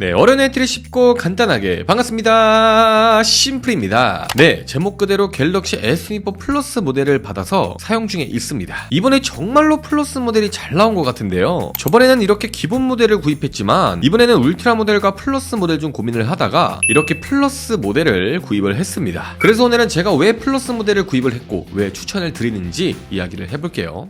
네, 어려운 엔트리 쉽고 간단하게 반갑습니다. 심플입니다. 네, 제목 그대로 갤럭시 S24 플러스 모델을 받아서 사용 중에 있습니다. 이번에 정말로 플러스 모델이 잘 나온 것 같은데요. 저번에는 이렇게 기본 모델을 구입했지만 이번에는 울트라 모델과 플러스 모델 중 고민을 하다가 이렇게 플러스 모델을 구입을 했습니다. 그래서 오늘은 제가 왜 플러스 모델을 구입을 했고 왜 추천을 드리는지 이야기를 해볼게요.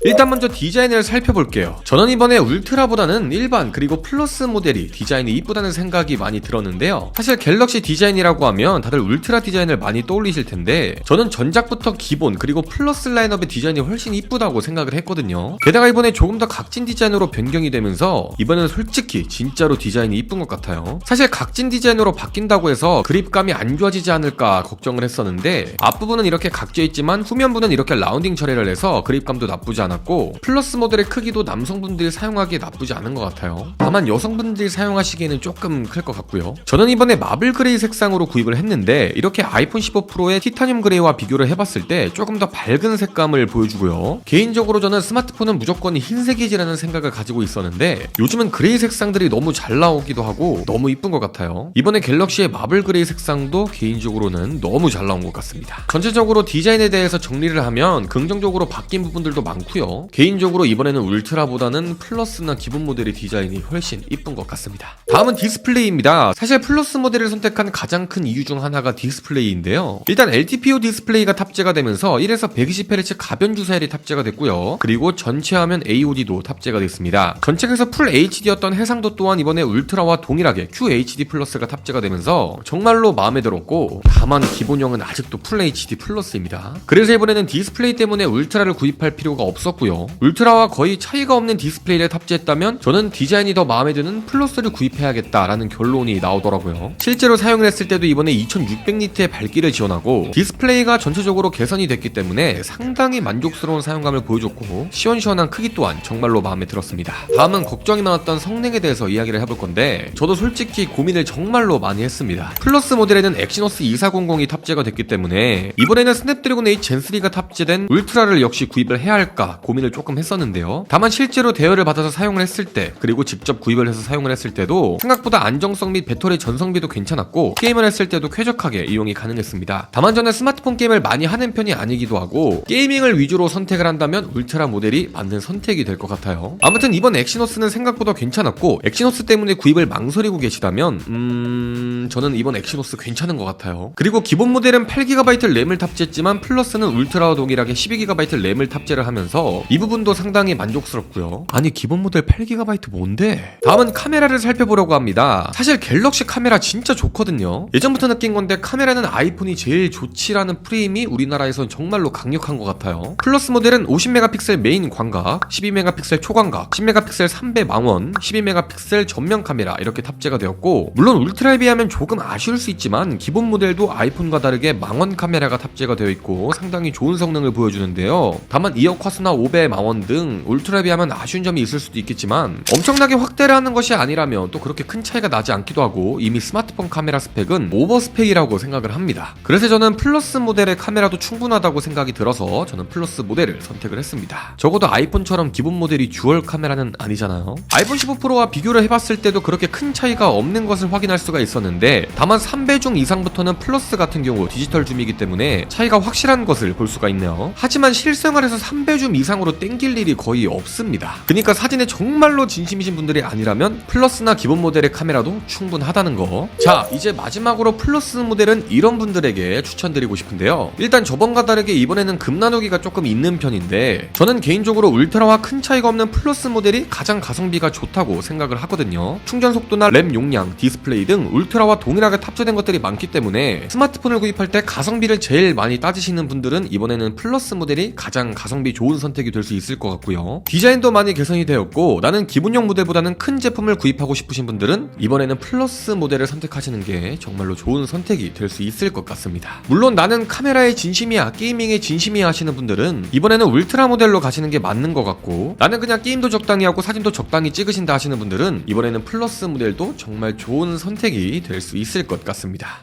일단 먼저 디자인을 살펴볼게요. 저는 이번에 울트라보다는 일반 그리고 플러스 모델이 디자인이 이쁘다는 생각이 많이 들었는데요. 사실 갤럭시 디자인이라고 하면 다들 울트라 디자인을 많이 떠올리실 텐데 저는 전작부터 기본 그리고 플러스 라인업의 디자인이 훨씬 이쁘다고 생각을 했거든요. 게다가 이번에 조금 더 각진 디자인으로 변경이 되면서 이번에는 솔직히 진짜로 디자인이 이쁜 것 같아요. 사실 각진 디자인으로 바뀐다고 해서 그립감이 안 좋아지지 않을까 걱정을 했었는데 앞부분은 이렇게 각져 있지만 후면부는 이렇게 라운딩 처리를 해서 그립감도 나쁘지 않아 플러스 모델의 크기도 남성분들이 사용하기에 나쁘지 않은 것 같아요. 다만 여성분들이 사용하시기에는 조금 클 것 같고요. 저는 이번에 마블 그레이 색상으로 구입을 했는데 이렇게 아이폰 15 프로의 티타늄 그레이와 비교를 해봤을 때 조금 더 밝은 색감을 보여주고요. 개인적으로 저는 스마트폰은 무조건 흰색이지라는 생각을 가지고 있었는데 요즘은 그레이 색상들이 너무 잘 나오기도 하고 너무 이쁜 것 같아요. 이번에 갤럭시의 마블 그레이 색상도 개인적으로는 너무 잘 나온 것 같습니다. 전체적으로 디자인에 대해서 정리를 하면 긍정적으로 바뀐 부분들도 많고요. 개인적으로 이번에는 울트라보다는 플러스나 기본 모델의 디자인이 훨씬 이쁜 것 같습니다. 다음은 디스플레이입니다. 사실 플러스 모델을 선택한 가장 큰 이유 중 하나가 디스플레이인데요. 일단 LTPO 디스플레이가 탑재가 되면서 1에서 120Hz 가변 주사율이 탑재가 됐고요. 그리고 전체 화면 AOD도 탑재가 됐습니다. 전책에서 풀 HD였던 해상도 또한 이번에 울트라와 동일하게 QHD 플러스가 탑재가 되면서 정말로 마음에 들었고 다만 기본형은 아직도 풀 HD 플러스입니다. 그래서 이번에는 디스플레이 때문에 울트라를 구입할 필요가 없었고 울트라와 거의 차이가 없는 디스플레이를 탑재했다면 저는 디자인이 더 마음에 드는 플러스를 구입해야겠다라는 결론이 나오더라고요. 실제로 사용을 했을 때도 이번에 2600니트의 밝기를 지원하고 디스플레이가 전체적으로 개선이 됐기 때문에 상당히 만족스러운 사용감을 보여줬고 시원시원한 크기 또한 정말로 마음에 들었습니다. 다음은 걱정이 많았던 성능에 대해서 이야기를 해볼 건데 저도 솔직히 고민을 정말로 많이 했습니다. 플러스 모델에는 엑시노스 2400이 탑재가 됐기 때문에 이번에는 스냅드래곤 8 젠3가 탑재된 울트라를 역시 구입을 해야 할까 고민을 조금 했었는데요. 다만 실제로 대여를 받아서 사용을 했을 때 그리고 직접 구입을 해서 사용을 했을 때도 생각보다 안정성 및 배터리 전성비도 괜찮았고 게임을 했을 때도 쾌적하게 이용이 가능했습니다. 다만 저는 스마트폰 게임을 많이 하는 편이 아니기도 하고 게이밍을 위주로 선택을 한다면 울트라 모델이 맞는 선택이 될 것 같아요. 아무튼 이번 엑시노스는 생각보다 괜찮았고 엑시노스 때문에 구입을 망설이고 계시다면 저는 이번 엑시노스 괜찮은 것 같아요. 그리고 기본 모델은 8GB 램을 탑재했지만 플러스는 울트라와 동일하게 12GB 램을 탑재를 하면서 이 부분도 상당히 만족스럽고요. 아니 기본 모델 8GB 뭔데? 다음은 카메라를 살펴보려고 합니다. 사실 갤럭시 카메라 진짜 좋거든요. 예전부터 느낀 건데 카메라는 아이폰이 제일 좋지라는 프레임이 우리나라에선 정말로 강력한 것 같아요. 플러스 모델은 50메가픽셀 메인 광각, 12메가픽셀 초광각, 10메가픽셀 3배 망원, 12메가픽셀 전면 카메라 이렇게 탑재가 되었고 물론 울트라에 비하면 조금 아쉬울 수 있지만 기본 모델도 아이폰과 다르게 망원 카메라가 탑재가 되어 있고 상당히 좋은 성능을 보여주는데요. 다만 이역 화소나 5배 망원 등 울트라에 비하면 아쉬운 점이 있을 수도 있겠지만 엄청나게 확대를 하는 것이 아니라면 또 그렇게 큰 차이가 나지 않기도 하고 이미 스마트폰 카메라 스펙은 오버 스펙이라고 생각을 합니다. 그래서 저는 플러스 모델의 카메라도 충분하다고 생각이 들어서 저는 플러스 모델을 선택을 했습니다. 적어도 아이폰처럼 기본 모델이 듀얼 카메라는 아니잖아요. 아이폰 15 프로와 비교를 해봤을 때도 그렇게 큰 차이가 없는 것을 확인할 수가 있었는데 다만 3배 중 이상부터는 플러스 같은 경우 디지털 줌이기 때문에 차이가 확실한 것을 볼 수가 있네요. 하지만 실생활에서 3배 줌 이상으로 땡길 일이 거의 없습니다. 그러니까 사진에 정말로 진심이신 분들이 아니라면 플러스나 기본 모델의 카메라도 충분하다는 거. 자, 이제 마지막으로 플러스 모델은 이런 분들에게 추천드리고 싶은데요. 일단 저번과 다르게 이번에는 금 나누기가 조금 있는 편인데 저는 개인적으로 울트라와 큰 차이가 없는 플러스 모델이 가장 가성비가 좋다고 생각을 하거든요. 충전 속도나 램 용량, 디스플레이 등 울트라와 동일하게 탑재된 것들이 많기 때문에 스마트폰을 구입할 때 가성비를 제일 많이 따지시는 분들은 이번에는 플러스 모델이 가장 가성비 좋은 선택이 될 수 있을 것 같고요. 디자인도 많이 개선이 되었고 나는 기본형 모델보다는 큰 제품을 구입하고 싶으신 분들은 이번에는 플러스 모델을 선택하시는 게 정말로 좋은 선택이 될 수 있을 것 같습니다. 물론 나는 카메라에 진심이야, 게이밍에 진심이야 하시는 분들은 이번에는 울트라 모델로 가시는 게 맞는 것 같고 나는 그냥 게임도 적당히 하고 사진도 적당히 찍으신다 하시는 분들은 이번에는 플러스 모델도 정말 좋은 선택이 될 수 있을 것 같습니다.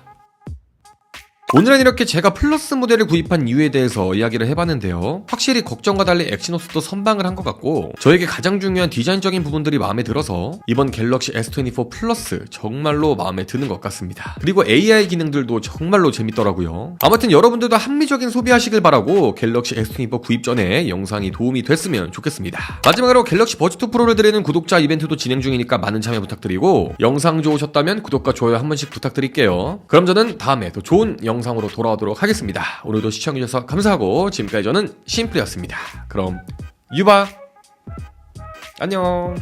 오늘은 이렇게 제가 플러스 모델을 구입한 이유에 대해서 이야기를 해봤는데요. 확실히 걱정과 달리 엑시노스도 선방을 한 것 같고 저에게 가장 중요한 디자인적인 부분들이 마음에 들어서 이번 갤럭시 S24 플러스 정말로 마음에 드는 것 같습니다. 그리고 AI 기능들도 정말로 재밌더라고요. 아무튼 여러분들도 합리적인 소비하시길 바라고 갤럭시 S24 구입 전에 영상이 도움이 됐으면 좋겠습니다. 마지막으로 갤럭시 버즈2 프로를 드리는 구독자 이벤트도 진행 중이니까 많은 참여 부탁드리고 영상 좋으셨다면 구독과 좋아요 한 번씩 부탁드릴게요. 그럼 저는 다음에 더 좋은 영상으로 돌아오도록 하겠습니다. 오늘도 시청해주셔서 감사하고 지금까지 저는 심플이었습니다. 그럼 유바 안녕.